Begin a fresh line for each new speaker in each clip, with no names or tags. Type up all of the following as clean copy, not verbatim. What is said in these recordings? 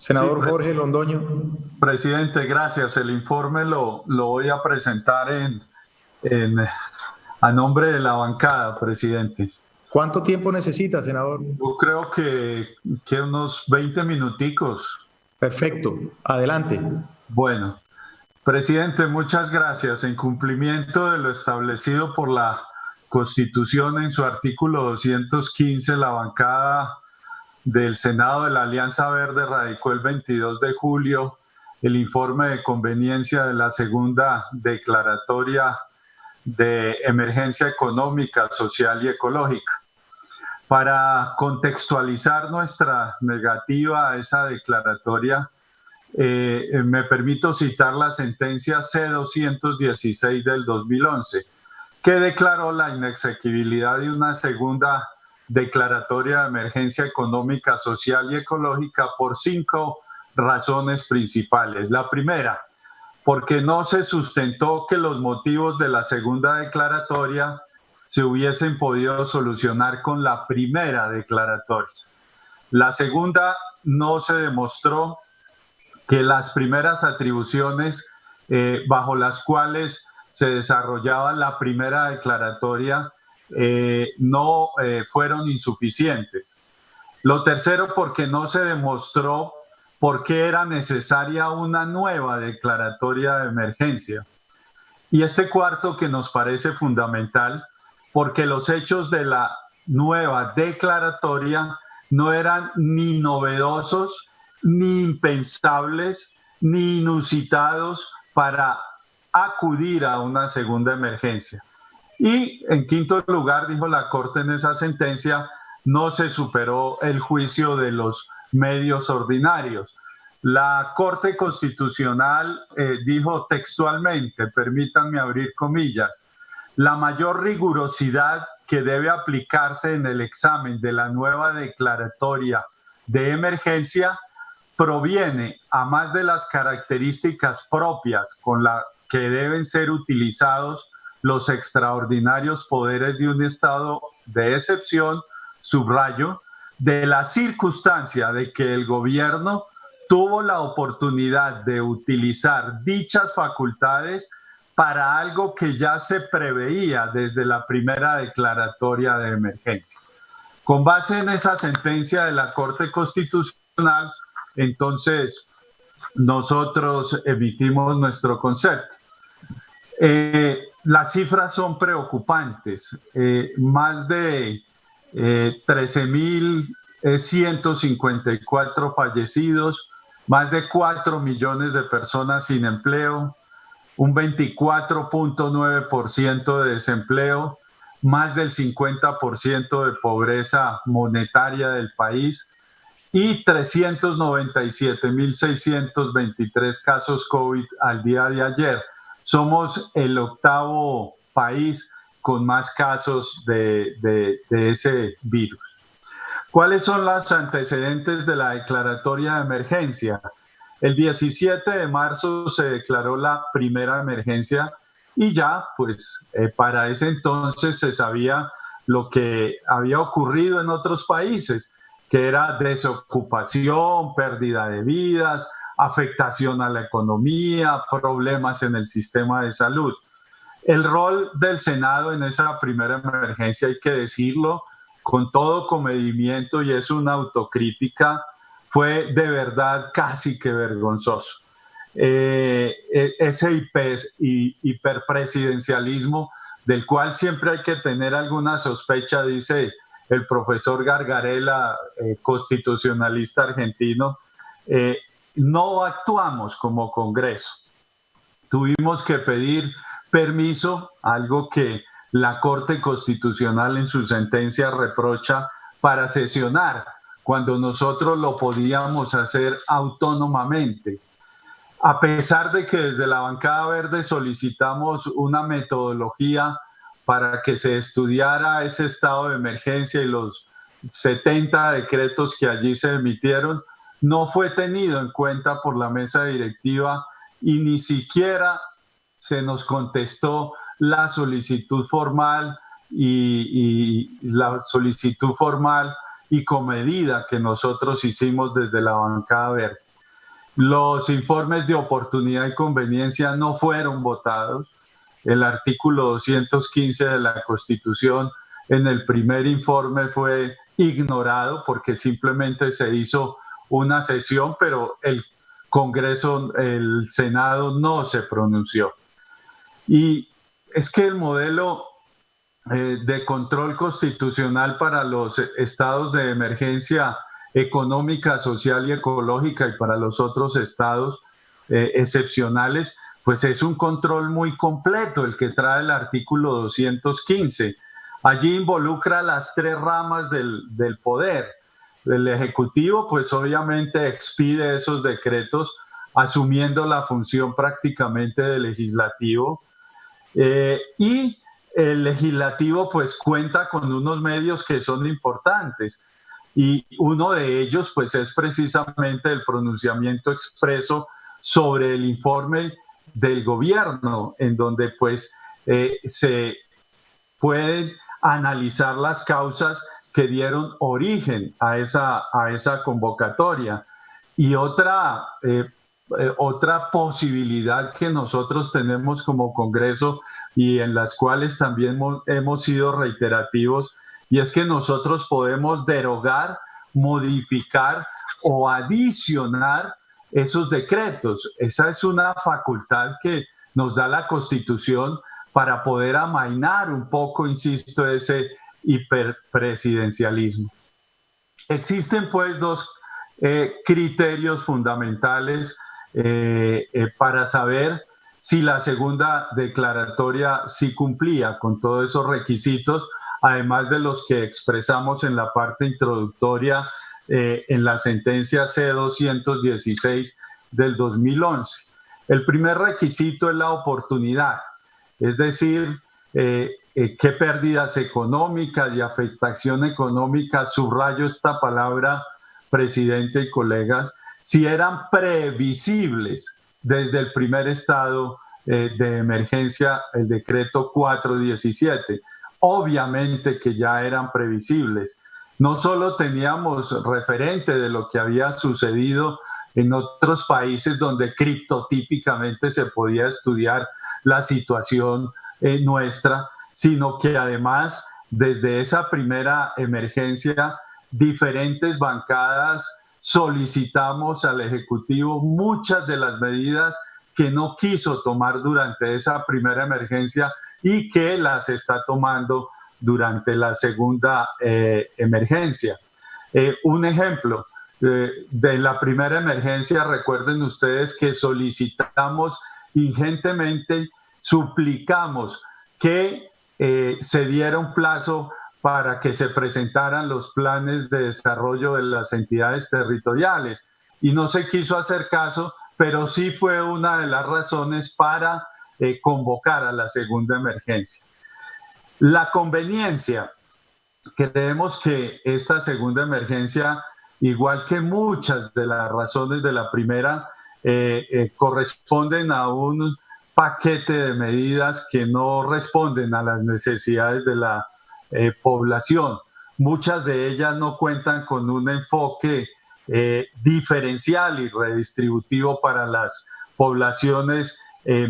Sí,
Senador Jorge Londoño.
presidente, gracias. El informe lo voy a presentar en- a nombre de la bancada, presidente.
¿Cuánto tiempo necesita, senador?
Yo creo que unos 20 minuticos.
Perfecto. Adelante.
Bueno, presidente, muchas gracias. En cumplimiento de lo establecido por la Constitución en su artículo 215, la bancada del Senado de la Alianza Verde radicó el 22 de julio el informe de conveniencia de la segunda declaratoria de emergencia económica, social y ecológica. Para contextualizar nuestra negativa a esa declaratoria, me permito citar la sentencia C-216 del 2011, que declaró la inexequibilidad de una segunda declaratoria de emergencia económica, social y ecológica por 5 razones principales. La primera, porque no se sustentó que los motivos de la segunda declaratoria se hubiesen podido solucionar con la primera declaratoria. La segunda, no se demostró que las primeras atribuciones bajo las cuales se desarrollaba la primera declaratoria no fueron insuficientes. Lo tercero, porque no se demostró por qué era necesaria una nueva declaratoria de emergencia. Y este cuarto, que nos parece fundamental, porque los hechos de la nueva declaratoria no eran ni novedosos, ni impensables, ni inusitados para acudir a una segunda emergencia. Y en quinto lugar, dijo la Corte en esa sentencia, no se superó el juicio de los medios ordinarios. La Corte Constitucional dijo textualmente, permítanme abrir comillas, la mayor rigurosidad que debe aplicarse en el examen de la nueva declaratoria de emergencia proviene, a más de las características propias con las que deben ser utilizados los extraordinarios poderes de un estado de excepción, subrayo, de la circunstancia de que el gobierno tuvo la oportunidad de utilizar dichas facultades para algo que ya se preveía desde la primera declaratoria de emergencia. Con base en esa sentencia de la Corte Constitucional, entonces nosotros emitimos nuestro concepto. Las cifras son preocupantes. Más de 13.154 fallecidos, más de 4 millones de personas sin empleo, un 24.9% de desempleo, más del 50% de pobreza monetaria del país y 397.623 casos COVID al día de ayer. Somos el octavo país con más casos de ese virus. ¿Cuáles son los antecedentes de la declaratoria de emergencia? El 17 de marzo se declaró la primera emergencia y ya, pues, para ese entonces se sabía lo que había ocurrido en otros países, que era desocupación, pérdida de vidas, afectación a la economía, problemas en el sistema de salud. El rol del Senado en esa primera emergencia, hay que decirlo, con todo comedimiento, y es una autocrítica, fue de verdad casi que vergonzoso. Ese hiperpresidencialismo del cual siempre hay que tener alguna sospecha, dice el profesor Gargarella, constitucionalista argentino, no actuamos como Congreso. Tuvimos que pedir permiso, algo que la Corte Constitucional en su sentencia reprocha, para sesionar, cuando nosotros lo podíamos hacer autónomamente. A pesar de que desde la bancada verde solicitamos una metodología para que se estudiara ese estado de emergencia y los 70 decretos que allí se emitieron, no fue tenido en cuenta por la mesa directiva y ni siquiera se nos contestó la solicitud formal y comedida que nosotros hicimos desde la bancada verde. Los informes de oportunidad y conveniencia no fueron votados. El artículo 215 de la Constitución en el primer informe fue ignorado porque simplemente se hizo una sesión, pero el Congreso, el Senado no se pronunció. Y es que el modelo de control constitucional para los estados de emergencia económica, social y ecológica y para los otros estados excepcionales, pues es un control muy completo el que trae el artículo 215. Allí involucra las tres ramas del poder. El Ejecutivo, pues obviamente expide esos decretos asumiendo la función prácticamente del Legislativo. Y el Legislativo pues cuenta con unos medios que son importantes y uno de ellos pues es precisamente el pronunciamiento expreso sobre el informe del gobierno, en donde pues se pueden analizar las causas que dieron origen a esa convocatoria. Y otra posibilidad que nosotros tenemos como Congreso y en las cuales también hemos sido reiterativos, y es que nosotros podemos derogar, modificar o adicionar esos decretos. Esa es una facultad que nos da la Constitución para poder amainar un poco, insisto, ese hiperpresidencialismo. Existen pues dos criterios fundamentales para saber si la segunda declaratoria sí cumplía con todos esos requisitos, además de los que expresamos en la parte introductoria en la sentencia C-216 del 2011. El primer requisito es la oportunidad, es decir, qué pérdidas económicas y afectación económica, subrayo esta palabra, presidente y colegas, si eran previsibles desde el primer estado de emergencia, el decreto 417. Obviamente que ya eran previsibles. No solo teníamos referente de lo que había sucedido en otros países donde criptotípicamente se podía estudiar la situación nuestra, sino que además desde esa primera emergencia diferentes bancadas solicitamos al Ejecutivo muchas de las medidas que no quiso tomar durante esa primera emergencia y que las está tomando durante la segunda emergencia. Un ejemplo, de la primera emergencia, recuerden ustedes que solicitamos ingentemente, suplicamos que se diera un plazo para que se presentaran los planes de desarrollo de las entidades territoriales. Y no se quiso hacer caso, pero sí fue una de las razones para convocar a la segunda emergencia. La conveniencia. Creemos que esta segunda emergencia, igual que muchas de las razones de la primera, corresponden a un paquete de medidas que no responden a las necesidades de la población. Muchas de ellas no cuentan con un enfoque diferencial y redistributivo para las poblaciones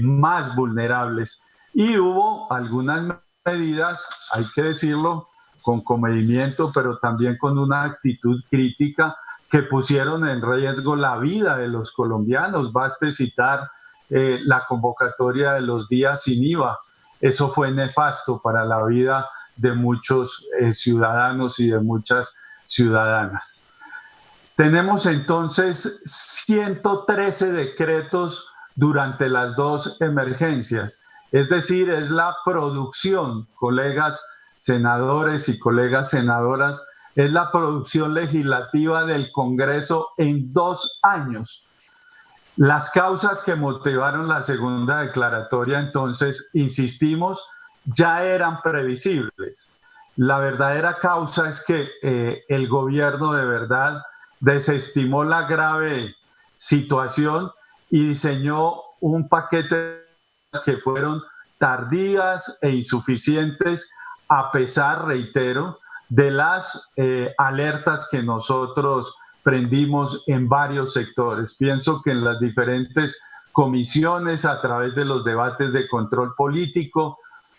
más vulnerables. Y hubo algunas medidas, hay que decirlo, con comedimiento, pero también con una actitud crítica que pusieron en riesgo la vida de los colombianos. Baste citar la convocatoria de los días sin IVA. Eso fue nefasto para la vida de muchos ciudadanos y de muchas ciudadanas. Tenemos entonces 113 decretos durante las dos emergencias. Es decir, es la producción, colegas senadores y colegas senadoras, es la producción legislativa del Congreso en 2 años. Las causas que motivaron la segunda declaratoria, entonces, insistimos, ya eran previsibles. La verdadera causa es que el gobierno de verdad desestimó la grave situación y diseñó un paquete que fueron tardías e insuficientes, a pesar, reitero, de las alertas que nosotros prendimos en varios sectores. Pienso que en las diferentes comisiones, a través de los debates de control político,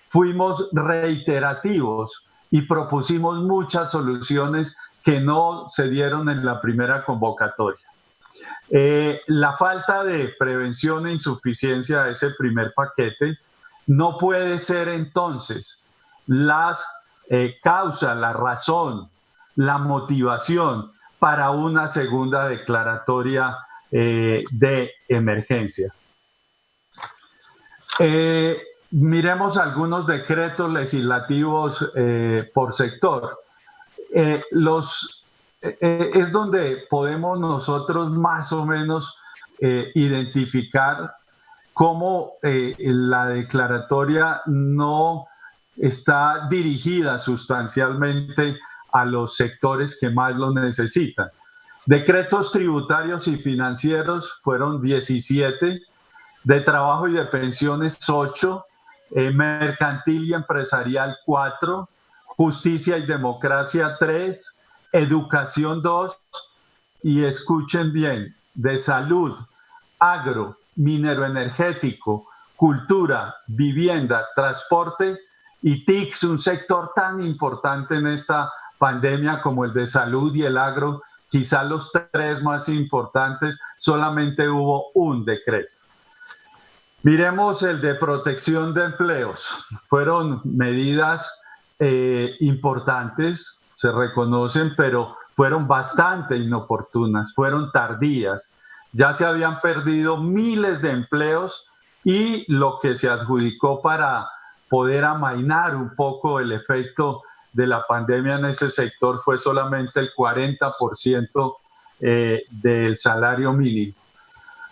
fuimos reiterativos y propusimos muchas soluciones que no se dieron en la primera convocatoria. La falta de prevención e insuficiencia de ese primer paquete no puede ser entonces las causas, la razón, la motivación para una segunda declaratoria de emergencia. Miremos algunos decretos legislativos por sector. Es donde podemos nosotros más o menos identificar cómo la declaratoria no está dirigida sustancialmente a los sectores que más lo necesitan. Decretos tributarios y financieros fueron 17, de trabajo y de pensiones 8, mercantil y empresarial 4, justicia y democracia 3, educación 2, y escuchen bien, de salud, agro, minero energético, cultura, vivienda, transporte y TICS, un sector tan importante en esta pandemia como el de salud y el agro, quizá los 3 más importantes, solamente hubo un decreto. Miremos el de protección de empleos. Fueron medidas importantes, se reconocen, pero fueron bastante inoportunas, fueron tardías. Ya se habían perdido miles de empleos y lo que se adjudicó para poder amainar un poco el efecto de la pandemia en ese sector fue solamente el 40% del salario mínimo.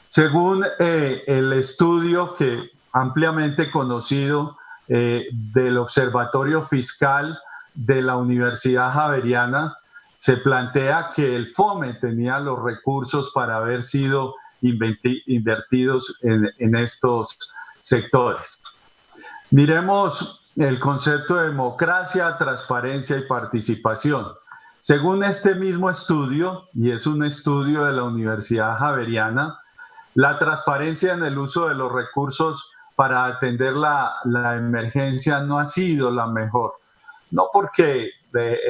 Según el estudio que ampliamente conocido del Observatorio Fiscal de la Universidad Javeriana, se plantea que el FOME tenía los recursos para haber sido invertidos en estos sectores. Miremos el concepto de democracia, transparencia y participación. Según este mismo estudio, y es un estudio de la Universidad Javeriana, la transparencia en el uso de los recursos para atender la emergencia no ha sido la mejor. No porque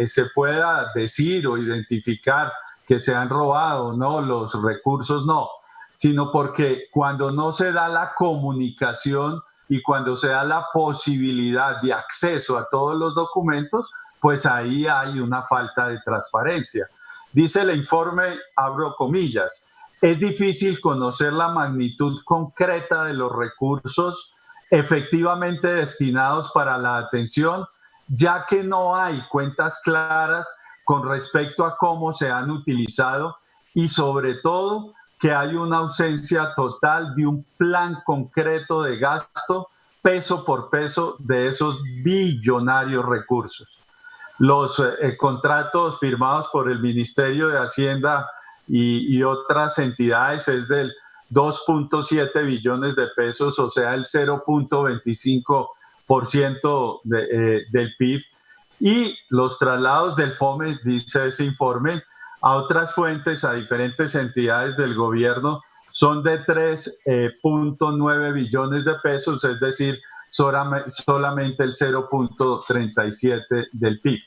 se pueda decir o identificar que se han robado, no, los recursos no, sino porque cuando no se da la comunicación y cuando se da la posibilidad de acceso a todos los documentos, pues ahí hay una falta de transparencia. Dice el informe, abro comillas, es difícil conocer la magnitud concreta de los recursos efectivamente destinados para la atención, ya que no hay cuentas claras con respecto a cómo se han utilizado y sobre todo que hay una ausencia total de un plan concreto de gasto peso por peso de esos billonarios recursos. Los contratos firmados por el Ministerio de Hacienda y otras entidades es del 2.7 billones de pesos, o sea, el 0.25% del PIB. Y los traslados del FOME, dice ese informe, a otras fuentes, a diferentes entidades del gobierno, son de 3.9 billones de pesos, es decir, solamente el 0.37 del PIB.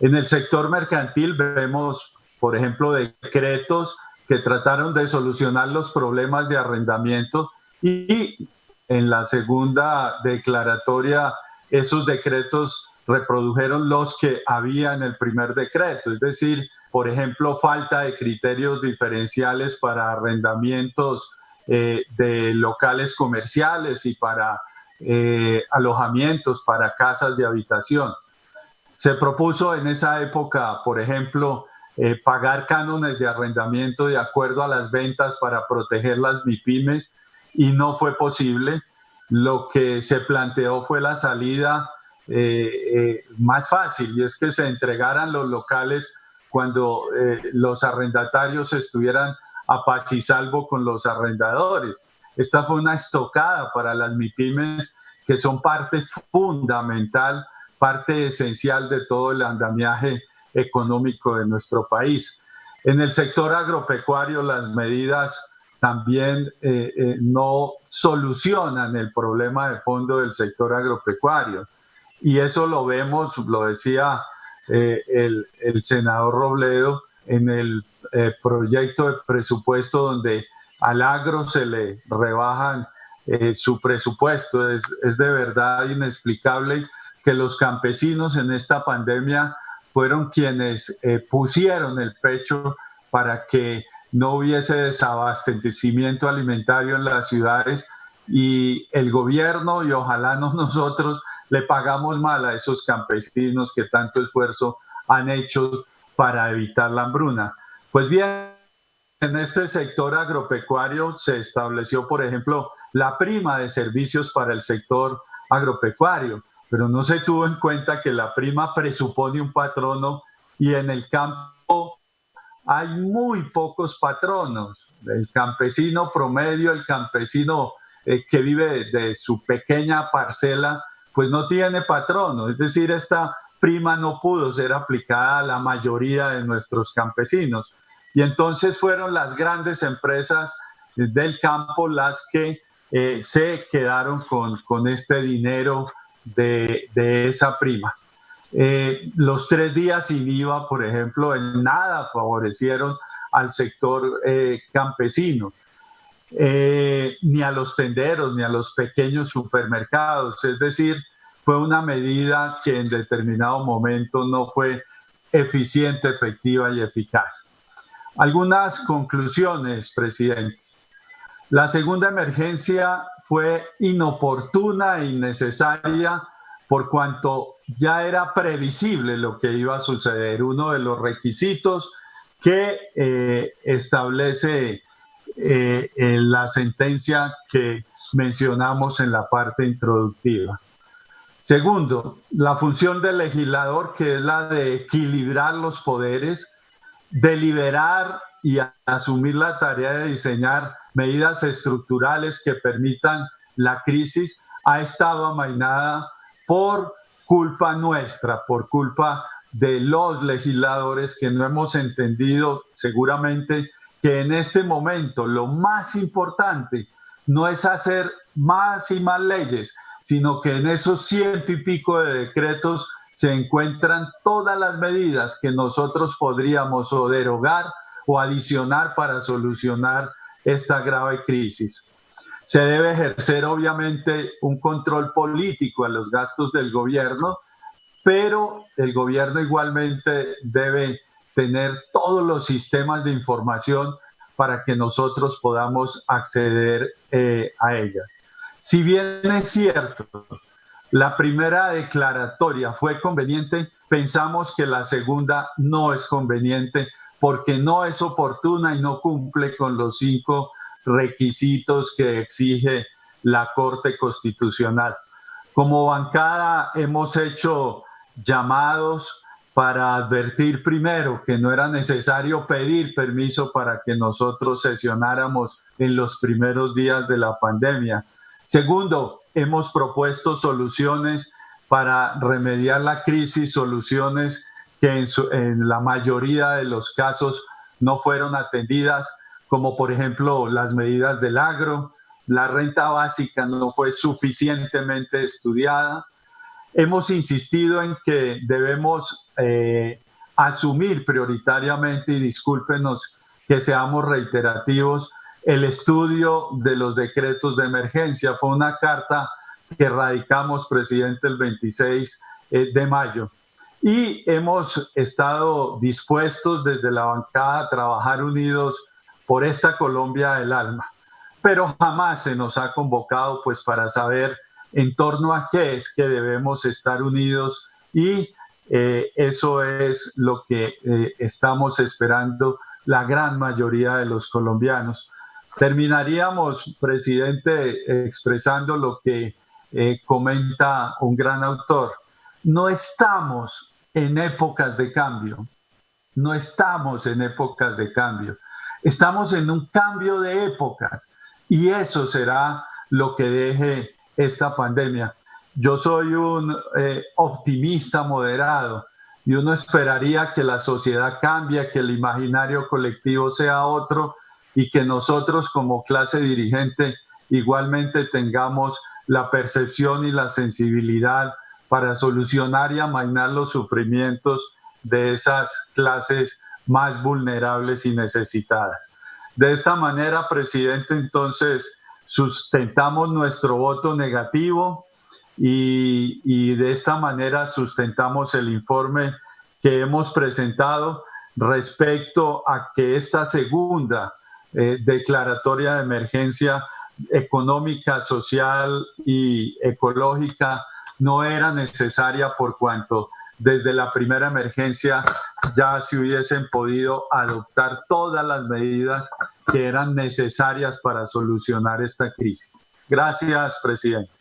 En el sector mercantil vemos, por ejemplo, decretos que trataron de solucionar los problemas de arrendamiento y en la segunda declaratoria esos decretos reprodujeron los que había en el primer decreto, es decir, por ejemplo, falta de criterios diferenciales para arrendamientos de locales comerciales y para alojamientos para casas de habitación. Se propuso en esa época, por ejemplo, pagar cánones de arrendamiento de acuerdo a las ventas para proteger las MIPYMES y no fue posible. Lo que se planteó fue la salida más fácil y es que se entregaran los locales cuando los arrendatarios estuvieran a paz y salvo con los arrendadores. Esta fue una estocada para las MIPYMES que son parte fundamental, parte esencial de todo el andamiaje económico de nuestro país. En el sector agropecuario las medidas también no solucionan el problema de fondo del sector agropecuario. Y eso lo vemos, lo decía el senador Robledo, en el proyecto de presupuesto donde al agro se le rebajan su presupuesto. Es de verdad inexplicable que los campesinos en esta pandemia fueron quienes pusieron el pecho para que no hubiese desabastecimiento alimentario en las ciudades, y el gobierno, y ojalá no nosotros, le pagamos mal a esos campesinos que tanto esfuerzo han hecho para evitar la hambruna. Pues bien, en este sector agropecuario se estableció, por ejemplo, la prima de servicios para el sector agropecuario, pero no se tuvo en cuenta que la prima presupone un patrono y en el campo hay muy pocos patronos. El campesino promedio, el campesino que vive de su pequeña parcela, pues no tiene patrono. Es decir, esta prima no pudo ser aplicada a la mayoría de nuestros campesinos. Y entonces fueron las grandes empresas del campo las que se quedaron con este dinero de esa prima. Los 3 días sin IVA, por ejemplo, en nada favorecieron al sector campesino, ni a los tenderos, ni a los pequeños supermercados. Es decir, fue una medida que en determinado momento no fue eficiente, efectiva y eficaz. Algunas conclusiones, presidente. La segunda emergencia fue inoportuna e innecesaria por cuanto ya era previsible lo que iba a suceder. Uno de los requisitos que establece la sentencia que mencionamos en la parte introductiva. Segundo, la función del legislador, que es la de equilibrar los poderes, deliberar y asumir la tarea de diseñar medidas estructurales que permitan la crisis, ha estado amainada por culpa nuestra, por culpa de los legisladores que no hemos entendido seguramente que en este momento lo más importante no es hacer más y más leyes, sino que en esos 100 y pico de decretos se encuentran todas las medidas que nosotros podríamos o derogar o adicionar para solucionar esta grave crisis. Se debe ejercer obviamente un control político a los gastos del gobierno, pero el gobierno igualmente debe tener todos los sistemas de información para que nosotros podamos acceder a ellas. Si bien es cierto, la primera declaratoria fue conveniente, pensamos que la segunda no es conveniente porque no es oportuna y no cumple con los 5 requisitos que exige la Corte Constitucional. Como bancada hemos hecho llamados para advertir primero que no era necesario pedir permiso para que nosotros sesionáramos en los primeros días de la pandemia. Segundo, hemos propuesto soluciones para remediar la crisis, soluciones que en la mayoría de los casos no fueron atendidas, como por ejemplo las medidas del agro. La renta básica no fue suficientemente estudiada. Hemos insistido en que debemos asumir prioritariamente, y discúlpenos que seamos reiterativos, el estudio de los decretos de emergencia. Fue una carta que radicamos, presidente, el 26 de mayo. Y hemos estado dispuestos desde la bancada a trabajar unidos por esta Colombia del alma. Pero jamás se nos ha convocado pues para saber en torno a qué es que debemos estar unidos, y eso es lo que estamos esperando la gran mayoría de los colombianos. Terminaríamos, presidente, expresando lo que comenta un gran autor. No estamos en épocas de cambio, no estamos en épocas de cambio, estamos en un cambio de épocas, y eso será lo que deje esta pandemia. Yo soy un optimista moderado. y uno esperaría que la sociedad cambie, que el imaginario colectivo sea otro y que nosotros como clase dirigente igualmente tengamos la percepción y la sensibilidad para solucionar y amainar los sufrimientos de esas clases más vulnerables y necesitadas. De esta manera, presidente, entonces sustentamos nuestro voto negativo y de esta manera sustentamos el informe que hemos presentado respecto a que esta segunda declaratoria de emergencia económica, social y ecológica no era necesaria por cuanto desde la primera emergencia ya se hubiesen podido adoptar todas las medidas que eran necesarias para solucionar esta crisis. Gracias, presidente.